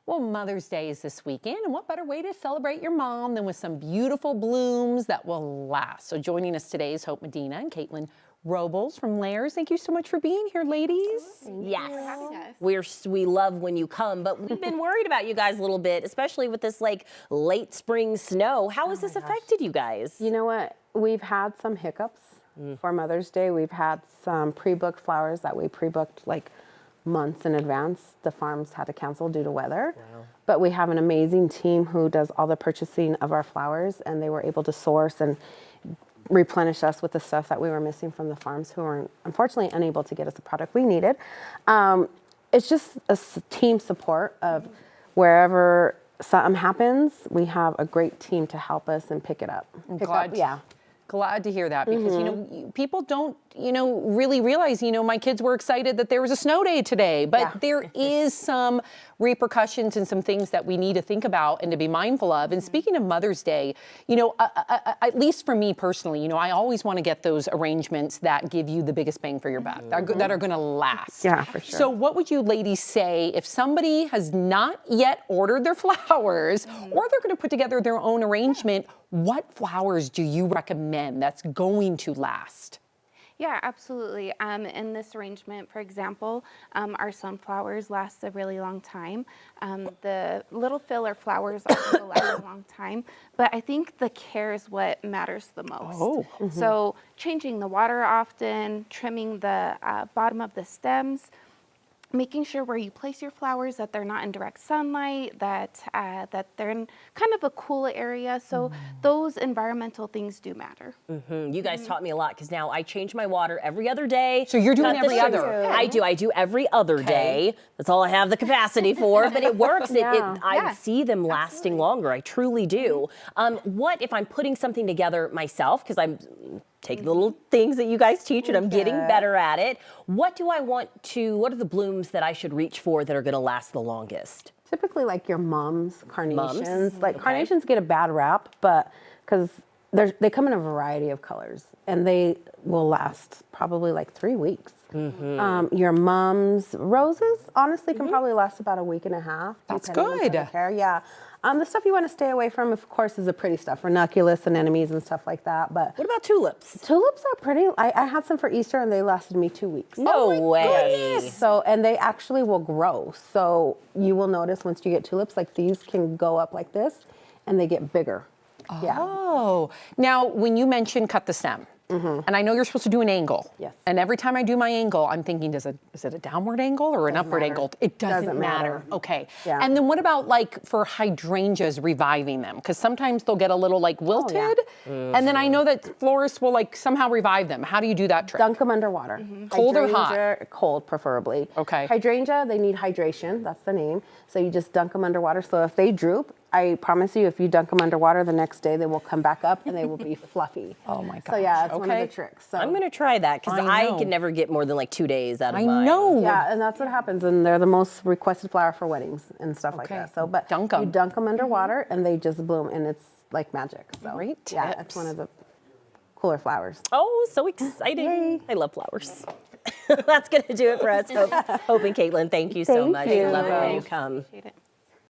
Well, Mother's Day is this weekend, and what better way to celebrate your mom than with some beautiful blooms that will last? So joining us today is Hope Medina and Caitlin Robles from Lair's. Thank you so much for being here, ladies. Yes, we love when you come, but we've been worried about you guys a little bit, especially with this like late spring snow. How has this affected you guys? You know what? We've had some hiccups for Mother's Day. We've had some pre-booked flowers that we pre-booked like months in advance. The farms had to cancel due to weather. Wow. But we have an amazing team who does all the purchasing of our flowers, and they were able to source and replenish us with the stuff that we were missing from the farms who were unfortunately unable to get us the product we needed. It's just a team support of wherever something happens, we have a great team to help us and pick it up. Glad to hear that, because you know, people don't really realize, my kids were excited that there was a snow day today, but there is some repercussions and some things that we need to think about and to be mindful of. And speaking of Mother's Day, at least for me personally, I always want to get those arrangements that give you the biggest bang for your buck, that are going to last. Yeah, for sure. So what would you ladies say if somebody has not yet ordered their flowers or they're going to put together their own arrangement? What flowers do you recommend that's going to last? Yeah, absolutely. In this arrangement, for example, our sunflowers last a really long time. The little filler flowers also last a long time, but I think the care is what matters the most. So changing the water often, trimming the bottom of the stems, making sure where you place your flowers that they're not in direct sunlight, that they're in kind of a cool area. So those environmental things do matter. You guys taught me a lot, because now I change my water every other day. So you're doing every other? I do every other day. That's all I have the capacity for, but it works. I see them lasting longer. I truly do. What if I'm putting something together myself, because I'm taking the little things that you guys teach and I'm getting better at it. What are the blooms that I should reach for that are going to last the longest? Typically like your mom's carnations. Carnations get a bad rap, but because they come in a variety of colors and they will last probably like 3 weeks. Your mom's roses honestly can probably last about a week and a half. That's good. Yeah. The stuff you want to stay away from, of course, is the pretty stuff, ranunculus, anemones, and stuff like that. But what about tulips? Tulips are pretty. I had some for Easter, and they lasted me 2 weeks. No way. So, and they actually will grow. So you will notice once you get tulips, like these can go up like this, and they get bigger. Oh, now when you mentioned cut the stem, and I know you're supposed to do an angle. Yes. And every time I do my angle, I'm thinking, is it a downward angle or an upward angle? It doesn't matter. Okay. Yeah. And then what about like for hydrangeas, reviving them? Because sometimes they'll get a little like wilted, and then I know that florists will like somehow revive them. How do you do that trick? Dunk them under water. Cold or hot? Cold, preferably. Okay. Hydrangea, they need hydration. That's the name. So you just dunk them under water. So if they droop, I promise you, if you dunk them underwater, the next day they will come back up and they will be fluffy. Oh my gosh. So yeah, it's one of the tricks. So I'm going to try that, because I can never get more than like 2 days out of mine. I know. Yeah, and that's what happens, and they're the most requested flower for weddings and stuff like that. So, but Dunk 'em. you dunk them underwater and they just bloom, and it's like magic. So Great yeah, tips. it's one of the cooler flowers. Oh, so exciting. I love flowers. That's going to do it for us. Hope and Caitlin, thank you so much. you. I love it when you come. Appreciate it.